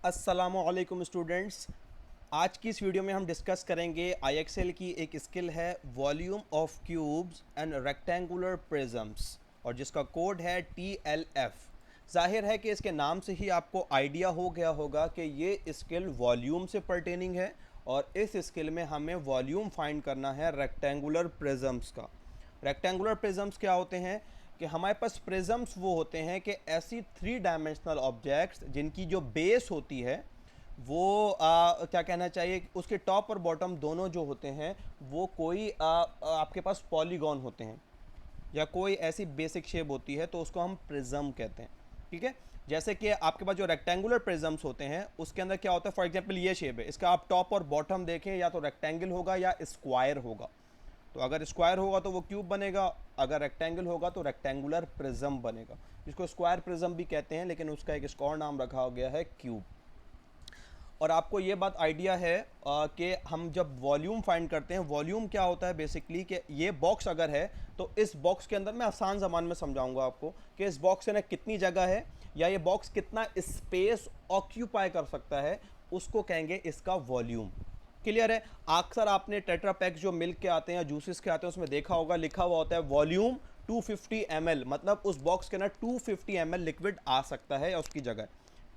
अस्सलामुअलैकुम स्टूडेंट्स। आज की इस वीडियो में हम डिस्कस करेंगे IXL की एक स्किल है volume of cubes and rectangular prisms और जिसका कोड है TLF। जाहिर है कि इसके नाम से ही आपको आइडिया हो गया होगा कि ये स्किल वॉल्यूम से पर्टेनिंग है और इस स्किल में हमें वॉल्यूम फाइंड करना है रेक्टेंगुलर प्रिज्म्स का। रेक्टेंगुलर प्रिज्म्स क्या होते हैं कि हमारे पास प्रिज्म्स वो होते हैं कि ऐसी थ्री डायमेंशनल ऑब्जेक्ट्स जिनकी जो बेस होती है वो क्या कहना चाहिए, उसके टॉप और बॉटम दोनों जो होते हैं वो कोई आपके पास पॉलीगॉन होते हैं या कोई ऐसी बेसिक शेप होती है, तो उसको हम प्रिज्म कहते हैं। ठीक है, जैसे कि आपके पास जो रेक्टेंगुलर प्रिज्म्स होते हैं उसके अंदर क्या होता है, फॉर एग्जांपल ये शेप है, इसका आप टॉप और बॉटम देखें या तो रेक्टेंगल होगा या स्क्वायर होगा। तो अगर स्क्वायर होगा तो वो क्यूब बनेगा, अगर रेक्टेंगल होगा तो रेक्टेंगुलर प्रिज्म बनेगा, जिसको स्क्वायर प्रिज्म भी कहते हैं, लेकिन उसका एक और नाम रखा गया है क्यूब। और आपको ये बात आइडिया है कि हम जब वॉल्यूम फाइंड करते हैं, वॉल्यूम क्या होता है बेसिकली कि ये बॉक्स अगर है तो इस बॉक्स के अंदर, मैं आसान ज़बान में समझाऊंगा आपको कि इस बॉक्स के अंदर कितनी जगह है या ये बॉक्स कितना स्पेस ऑक्यूपाई कर सकता है, उसको कहेंगे इसका वॉल्यूम। क्लियर है। अक्सर आपने टेट्रा पैक जो मिल्क के आते हैं या जूसेस के आते हैं उसमें देखा होगा, लिखा हुआ होता है वॉल्यूम 250 ml, मतलब उस बॉक्स के अंदर 250 ml लिक्विड आ सकता है या उसकी जगह।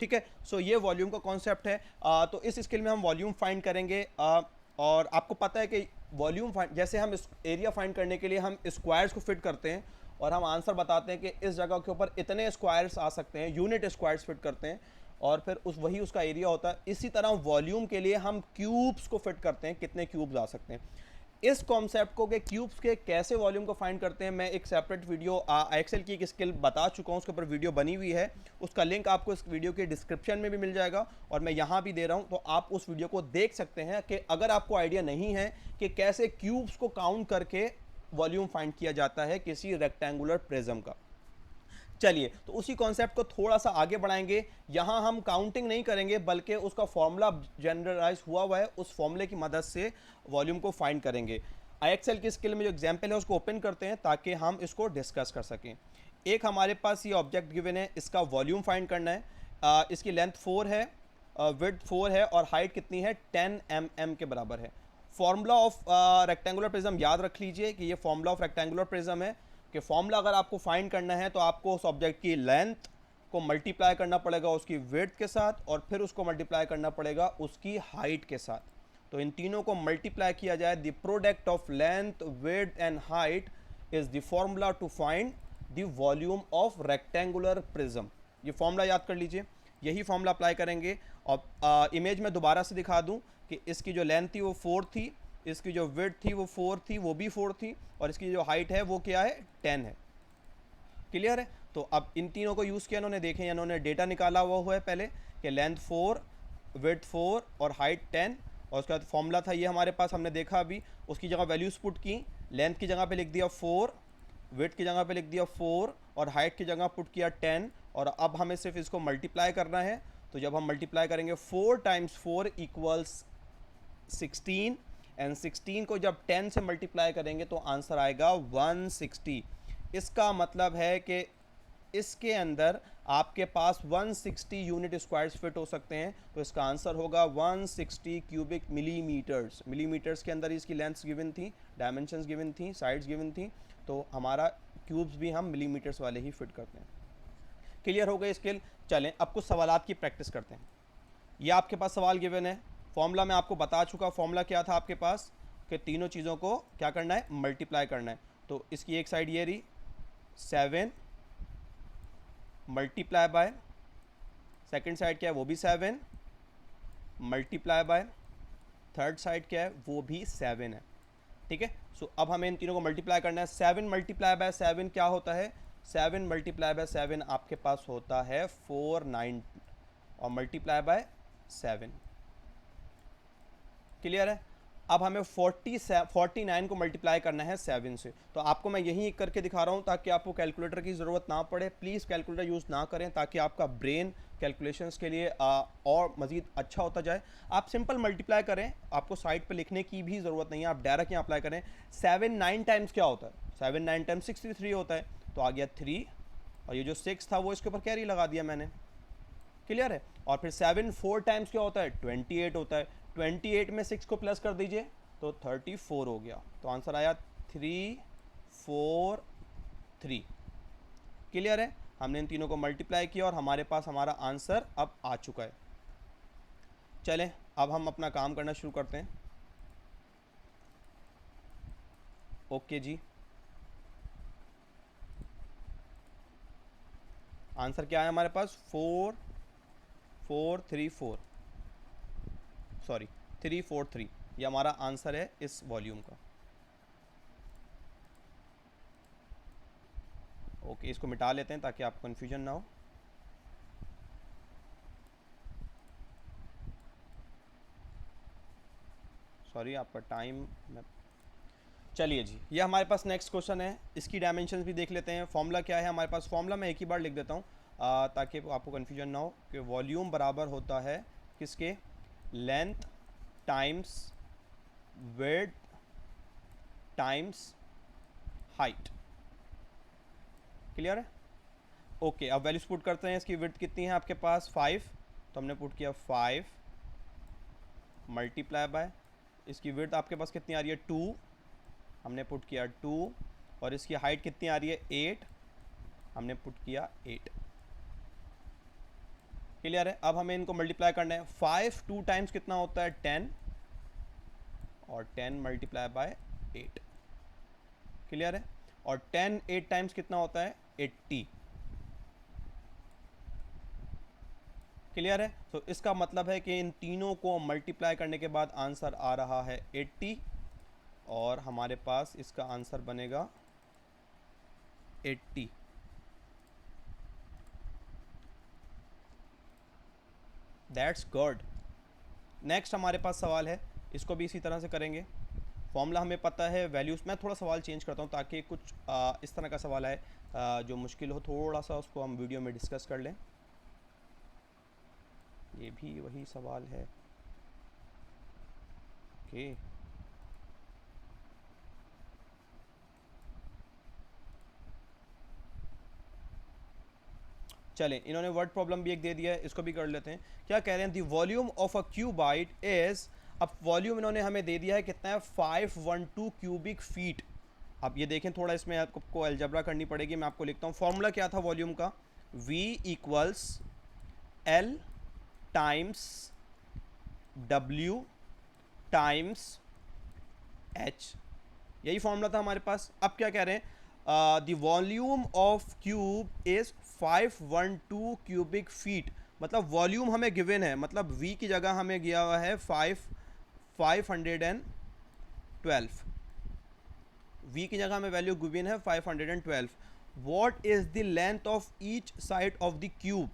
ठीक है, सो ये वॉल्यूम का कॉन्सेप्ट है। तो इस स्किल में हम वॉल्यूम फाइंड करेंगे और आपको पता है कि वॉल्यूम फाइंड, जैसे हम इस एरिया फाइंड करने के लिए हम स्क्वायर्स को फिट करते हैं और हम आंसर बताते हैं कि इस जगह के ऊपर इतने स्क्वायर्स आ सकते हैं, यूनिट स्क्वायर्स फिट करते हैं और फिर वही उसका एरिया होता है। इसी तरह वॉल्यूम के लिए हम क्यूब्स को फिट करते हैं, कितने क्यूब्स आ सकते हैं। इस कॉन्सेप्ट को कि क्यूब्स के कैसे वॉल्यूम को फाइंड करते हैं, मैं एक सेपरेट वीडियो एक्सेल की एक स्किल बता चुका हूँ, उसके ऊपर वीडियो बनी हुई है, उसका लिंक आपको इस वीडियो के डिस्क्रिप्शन में भी मिल जाएगा और मैं यहाँ भी दे रहा हूँ, तो आप उस वीडियो को देख सकते हैं कि अगर आपको आइडिया नहीं है कि कैसे क्यूब्स को काउंट करके वॉल्यूम फाइंड किया जाता है किसी रेक्टेंगुलर प्रिज्म का। चलिए, तो उसी कॉन्सेप्ट को थोड़ा सा आगे बढ़ाएंगे। यहां हम काउंटिंग नहीं करेंगे बल्कि उसका फॉर्मूला जनरलाइज हुआ है, उस फॉर्मूले की मदद से वॉल्यूम को फाइंड करेंगे। IXL की स्किल में जो एग्जांपल है उसको ओपन करते हैं ताकि हम इसको डिस्कस कर सकें। एक हमारे पास ये ऑब्जेक्ट गिवन है, इसका वॉल्यूम फाइंड करना है। इसकी लेंथ 4 है, विड्थ 4 है और हाइट कितनी है, 10 mm के बराबर है। फॉर्मूला ऑफ रेक्टेंगुलर प्रिज्म याद रख लीजिए कि ये फॉर्मूला ऑफ रेक्टेंगुलर प्रिज्म है कि फॉर्मूला अगर आपको फाइंड करना है तो आपको उस ऑब्जेक्ट की लेंथ को मल्टीप्लाई करना पड़ेगा उसकी विड्थ के साथ और फिर उसको मल्टीप्लाई करना पड़ेगा उसकी हाइट के साथ। तो इन तीनों को मल्टीप्लाई किया जाए, the product of length, width and height is the formula to find the volume of rectangular prism. ये फॉर्मूला याद कर लीजिए, यही फॉर्मूला अप्लाई करेंगे। और इमेज में दोबारा से दिखा दूं कि इसकी जो लेंथ थी वो 4 थी, इसकी जो विड्थ थी वो 4 थी, वो भी 4 थी और इसकी जो हाइट है वो क्या है, 10 है। क्लियर है। तो अब इन तीनों को यूज़ किया इन्होंने, देखें इन्होंने डेटा निकाला हुआ है पहले कि लेंथ 4, विड्थ 4 और हाइट 10 और उसके बाद फॉर्मूला था ये हमारे पास, हमने देखा अभी, उसकी जगह वैल्यूज पुट की, लेंथ की जगह पे लिख दिया 4, विड्थ की जगह पे लिख दिया 4 और हाइट की जगह पुट किया 10 और अब हमें सिर्फ इसको मल्टीप्लाई करना है। तो जब हम मल्टीप्लाई करेंगे 4 टाइम्स 4 इक्वल्स 16 एंड 16 को जब 10 से मल्टीप्लाई करेंगे तो आंसर आएगा 160। इसका मतलब है कि इसके अंदर आपके पास 160 यूनिट स्क्वायर्स फिट हो सकते हैं, तो इसका आंसर होगा 160 क्यूबिक मिलीमीटर्स। मिलीमीटर्स के अंदर इसकी लेंथ्स गिवन थी, डायमेंशंस गिवन थी, साइड्स गिवन थी, तो हमारा क्यूब्स भी हम मिलीमीटर्स वाले ही फिट करते हैं। क्लियर हो गई स्किल। चलें अब कुछ सवालात की प्रैक्टिस करते हैं। ये आपके पास सवाल गिवन है, फॉर्मूला मैं आपको बता चुका, फॉर्मूला क्या था आपके पास कि तीनों चीज़ों को क्या करना है, मल्टीप्लाई करना है। तो इसकी एक साइड ये रही 7 मल्टीप्लाई बाय, सेकंड साइड क्या है वो भी 7 मल्टीप्लाई बाय, थर्ड साइड क्या है वो भी 7 है। ठीक है, सो अब हमें इन तीनों को मल्टीप्लाई करना है। 7 मल्टीप्लाई बाय 7 क्या होता है, 7 मल्टीप्लाई बाय 7 आपके पास होता है 49 और मल्टीप्लाई बाय 7। क्लियर है। अब हमें 49 को मल्टीप्लाई करना है 7 से, तो आपको मैं यही करके दिखा रहा हूँ ताकि आपको कैलकुलेटर की ज़रूरत ना पड़े। प्लीज़ कैलकुलेटर यूज़ ना करें ताकि आपका ब्रेन कैलकुलेशंस के लिए और मज़ीद अच्छा होता जाए। आप सिंपल मल्टीप्लाई करें, आपको साइड पे लिखने की भी ज़रूरत नहीं है, आप डायरेक्ट यहाँ अप्लाई करें। 7 9 टाइम्स क्या होता है, 7 9 टाइम्स 63 होता है, तो आ गया 3 और ये जो 6 था वो इसके ऊपर कैरी लगा दिया मैंने। क्लियर है। और फिर 7 4 टाइम्स क्या होता है, 28 होता है। 28 में 6 को प्लस कर दीजिए तो 34 हो गया। तो आंसर आया 3 4 3। क्लियर है, हमने इन तीनों को मल्टीप्लाई किया और हमारे पास हमारा आंसर अब आ चुका है। चलें अब हम अपना काम करना शुरू करते हैं। ओके जी, आंसर क्या है हमारे पास, 4 4 3 4, सॉरी 3 4 3, ये हमारा आंसर है इस वॉल्यूम का। ओके, इसको मिटा लेते हैं ताकि आपको कन्फ्यूजन ना हो। सॉरी आपका टाइम। चलिए जी, ये हमारे पास नेक्स्ट क्वेश्चन है, इसकी डायमेंशंस भी देख लेते हैं। फॉर्मूला क्या है हमारे पास, फॉर्मूला मैं एक ही बार लिख देता हूँ ताकि आपको कन्फ्यूजन ना हो कि वॉल्यूम बराबर होता है किसके, length times width times height. Clear है। ओके, अब वैल्यूज पुट करते हैं। इसकी विड्थ कितनी है आपके पास, 5, तो हमने पुट किया 5 मल्टीप्लाई बाय, इसकी विड्थ आपके पास कितनी आ रही है 2, हमने पुट किया 2, और इसकी हाइट कितनी आ रही है 8, हमने पुट किया 8। क्लियर है। अब हमें इनको मल्टीप्लाई करना है। 5 2 टाइम्स कितना होता है 10, और 10 मल्टीप्लाई बाय 8। क्लियर है। और 10 8 टाइम्स कितना होता है 80। क्लियर है। तो इसका मतलब है कि इन तीनों को मल्टीप्लाई करने के बाद आंसर आ रहा है 80, और हमारे पास इसका आंसर बनेगा 80। That's good. नेक्स्ट हमारे पास सवाल है, इसको भी इसी तरह से करेंगे। फॉर्मूला हमें पता है, वैल्यूज़, मैं थोड़ा सवाल चेंज करता हूँ ताकि कुछ इस तरह का सवाल आए जो मुश्किल हो थोड़ा सा, उसको हम वीडियो में डिस्कस कर लें। ये भी वही सवाल है। ओके, चलें, इन्होंने वर्ड प्रॉब्लम भी एक दे दिया है, इसको भी कर लेते हैं। क्या कह रहे हैं, the volume of a qubit is, अब वॉल्यूम इन्होंने हमें दे दिया है कितना है 512 क्यूबिक फीट। अब ये देखें, थोड़ा इसमें आपको अलजबरा करनी पड़ेगी, मैं आपको लिखता हूँ। फॉर्मूला क्या था वॉल्यूम का, V equals L times W times H, यही फॉर्मूला था हमारे पास। अब क्या कह रहे हैं, the volume of cube is 512 cubic feet, मतलब वॉल्यूम हमें गिवन है, मतलब V की जगह हमें दिया हुआ है 512, V की जगह हमें वैल्यू गिवन है 512। What is the length of each side of the cube.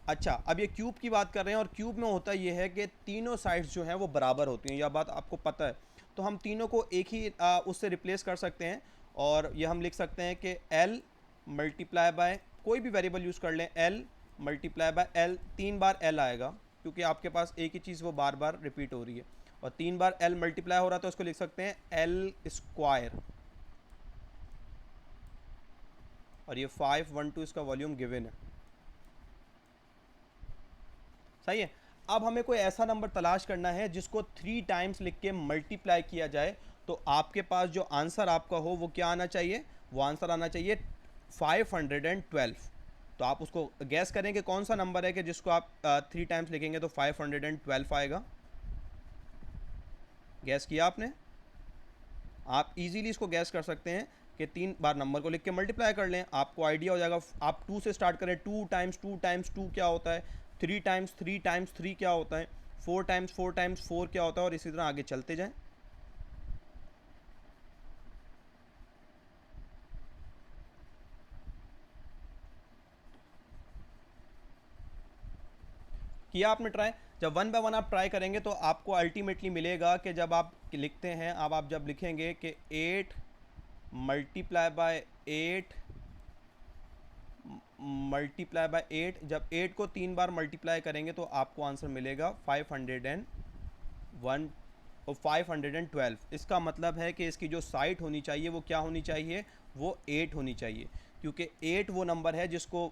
अच्छा, अब ये क्यूब की बात कर रहे हैं, और क्यूब में होता ये है कि तीनों साइड्स जो हैं वो बराबर होती हैं, यह बात आपको पता है। तो हम तीनों को एक ही उससे रिप्लेस कर सकते हैं, और ये हम लिख सकते हैं कि L मल्टीप्लाई बाय, कोई भी वेरिएबल यूज़ कर लें, L multiply by L, 3 bar L आएगा क्योंकि आपके पास एक ही चीज़ वो बार बार रिपीट हो रही है, और 3 बार L मल्टीप्लाई हो रहा है तो उसको लिख सकते हैं L स्क्वायर, और ये 512 इसका वॉल्यूम गिवन है। सही है। अब हमें कोई ऐसा नंबर तलाश करना है जिसको 3 टाइम्स लिख के मल्टीप्लाई किया जाए, तो आपके पास जो आंसर आपका हो वो क्या आना चाहिए, वो आंसर आना चाहिए 512। तो आप उसको गैस करें कि कौन सा नंबर है कि जिसको आप 3 टाइम्स लिखेंगे तो 512 आएगा। गैस किया आपने, आप इजीली इसको गैस कर सकते हैं कि 3 बार नंबर को लिख के मल्टीप्लाई कर लें, आपको आइडिया हो जाएगा। आप 2 से स्टार्ट करें, 2 टाइम्स 2 टाइम्स 2 क्या होता है, 3 टाइम्स 3 टाइम्स 3 क्या होता है, 4 टाइम्स 4 टाइम्स 4 क्या होता है, और इसी तरह आगे चलते जाएं। किया आपने ट्राई, जब 1 बाय 1 आप ट्राई करेंगे तो आपको अल्टीमेटली मिलेगा कि जब आप लिखते हैं, अब आप जब लिखेंगे कि 8 मल्टीप्लाई बाय 8 मल्टीप्लाई बाय 8, जब 8 को 3 बार मल्टीप्लाई करेंगे तो आपको आंसर मिलेगा 501 और 512। इसका मतलब है कि इसकी जो साइड होनी चाहिए वो क्या होनी चाहिए, वो 8 होनी चाहिए, क्योंकि 8 वो नंबर है जिसको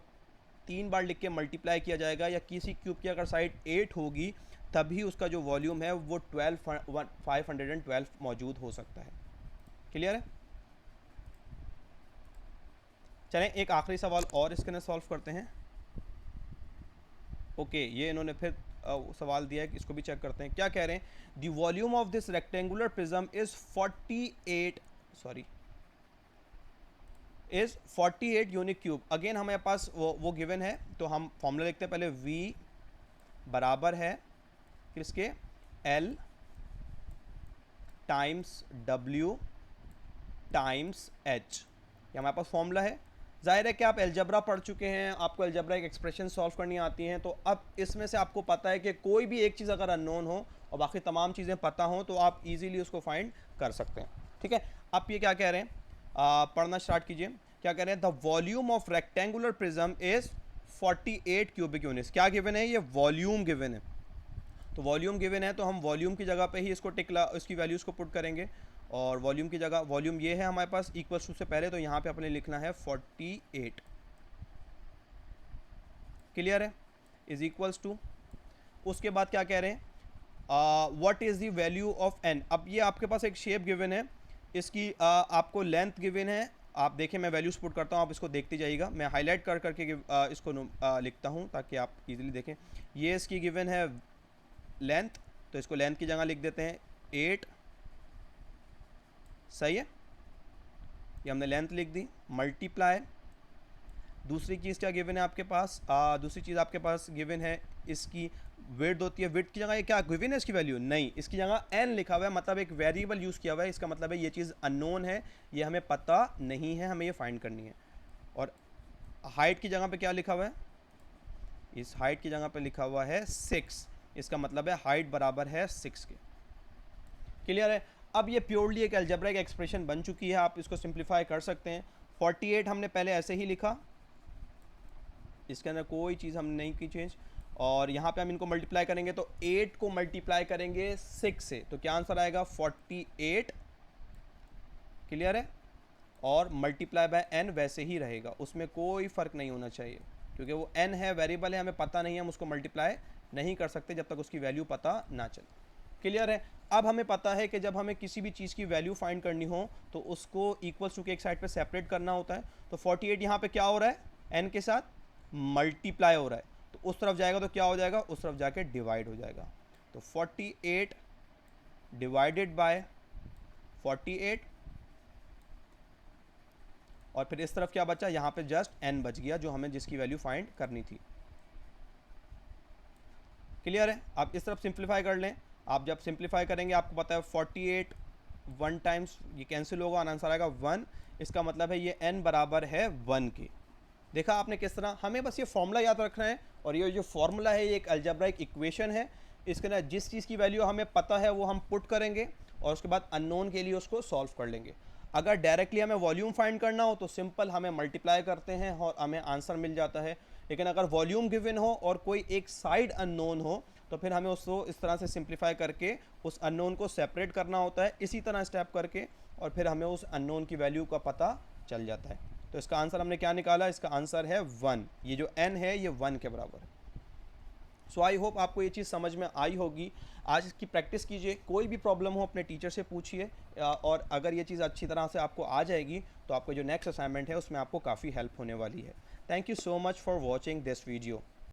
3 बार लिख के मल्टीप्लाई किया जाएगा, या किसी क्यूब की अगर साइड 8 होगी तभी उसका जो वॉल्यूम है वो 512 मौजूद हो सकता है। क्लियर है? चलें एक आखिरी सवाल और इसके अंदर सॉल्व करते हैं। ओके, ये इन्होंने फिर सवाल दिया है कि इसको भी चेक करते हैं। क्या कह रहे हैं? The volume of this rectangular prism is 48 unit cube. Again हमारे पास वो गिवन है, तो हम फॉर्मूला लिखते हैं पहले। V बराबर है किसके? L times W times H। ये हमारे पास फॉर्मूला है। जाहिर है कि आप अलजेब्रा पढ़ चुके हैं, आपको अलजेब्रा एक एक्सप्रेशन सॉल्व करनी आती हैं, तो अब इसमें से आपको पता है कि कोई भी एक चीज़ अगर अननोन हो और बाकी तमाम चीज़ें पता हों तो आप इजीली उसको फाइंड कर सकते हैं। ठीक है, आप ये क्या कह रहे हैं? पढ़ना स्टार्ट कीजिए। क्या कह रहे हैं? The volume of rectangular prism is 48 cubic units. क्या गिवन है? ये वॉल्यूम गिवन है। तो वॉल्यूम गिवन है तो हम वॉल्यूम की जगह पे ही इसको इसकी वैल्यूज़ को पुट करेंगे, और वॉल्यूम की जगह वॉल्यूम ये है हमारे पास इक्वल्स टू से पहले, तो यहाँ पे अपने लिखना है 48। क्लियर है? इज इक्वल्स टू, उसके बाद क्या कह रहे हैं? What is the value of n. अब ये आपके पास एक शेप गिवन है, इसकी आपको लेंथ गिवन है। आप देखें, मैं वैल्यूज पुट करता हूँ, आप इसको देखते जाइएगा। मैं हाईलाइट कर करके इसको लिखता हूँ ताकि आप इजीली देखें। ये इसकी गिवन है लेंथ, तो इसको लेंथ की जगह लिख देते हैं 8। सही है, ये हमने लेंथ लिख दी। मल्टीप्लाई, दूसरी चीज़ क्या गिवन है आपके पास? दूसरी चीज़ आपके पास गिवन है इसकी विड्थ होती है। विड्थ की जगह ये क्या गिवन है इसकी वैल्यू? नहीं, इसकी जगह n लिखा हुआ है, मतलब एक वेरिएबल यूज़ किया हुआ है। इसका मतलब है ये चीज़ अननोन है, ये हमें पता नहीं है, हमें ये फाइंड करनी है। और हाइट की जगह पे क्या लिखा हुआ है? इस हाइट की जगह पे लिखा हुआ है 6। इसका मतलब है हाइट बराबर है 6 के। क्लियर है? अब ये प्योरली एक अलजेब्रिक एक्सप्रेशन बन चुकी है, आप इसको सिंप्लीफाई कर सकते हैं। 48 हमने पहले ऐसे ही लिखा, इसके अंदर कोई चीज़ हमने नहीं की चेंज, और यहाँ पे हम इनको मल्टीप्लाई करेंगे तो 8 को मल्टीप्लाई करेंगे 6 से, तो क्या आंसर आएगा? 48। क्लियर है? और मल्टीप्लाई बाय n वैसे ही रहेगा, उसमें कोई फ़र्क नहीं होना चाहिए, क्योंकि वो n है, वेरिएबल है, हमें पता नहीं है, हम उसको मल्टीप्लाई नहीं कर सकते जब तक उसकी वैल्यू पता ना चले। क्लियर है? अब हमें पता है कि जब हमें किसी भी चीज़ की वैल्यू फाइंड करनी हो तो उसको इक्वल्स टू के एक साइड पे सेपरेट करना होता है। तो 48 यहाँ पे क्या हो रहा है? n के साथ मल्टीप्लाई हो रहा है, तो उस तरफ जाएगा तो क्या हो जाएगा? उस तरफ जाके डिवाइड हो जाएगा। तो 48 डिवाइडेड बाय 48, और फिर इस तरफ क्या बचा? यहाँ पे जस्ट n बच गया, जो हमें जिसकी वैल्यू फाइंड करनी थी। क्लियर है? आप इस तरफ सिंप्लीफाई कर लें। आप जब सिंप्लीफाई करेंगे आपको पता है 48 1 टाइम्स ये कैंसिल होगा और आंसर आएगा 1। इसका मतलब है ये n बराबर है 1 के। देखा आपने किस तरह? हमें बस ये फॉर्मूला याद रखना है, और ये जो फॉर्मूला है ये एक अलजेब्राइक इक्वेशन है। इसके अंदर जिस चीज़ की वैल्यू हमें पता है वो हम पुट करेंगे, और उसके बाद अननोन के लिए उसको सॉल्व कर लेंगे। अगर डायरेक्टली हमें वॉल्यूम फाइंड करना हो तो सिंपल हमें मल्टीप्लाई करते हैं और हमें आंसर मिल जाता है। लेकिन अगर वॉल्यूम गिवन हो और कोई एक साइड अननोन हो तो फिर हमें उसको इस तरह से सिंप्लीफाई करके उस अननोन को सेपरेट करना होता है, इसी तरह स्टेप करके, और फिर हमें उस अननोन की वैल्यू का पता चल जाता है। तो इसका आंसर हमने क्या निकाला? इसका आंसर है 1। ये जो n है ये 1 के बराबर है। सो आई होप आपको ये चीज़ समझ में आई होगी। आज इसकी प्रैक्टिस कीजिए, कोई भी प्रॉब्लम हो अपने टीचर से पूछिए, और अगर ये चीज़ अच्छी तरह से आपको आ जाएगी तो आपको जो नेक्स्ट असाइनमेंट है उसमें आपको काफ़ी हेल्प होने वाली है। Thank you so much for watching this video.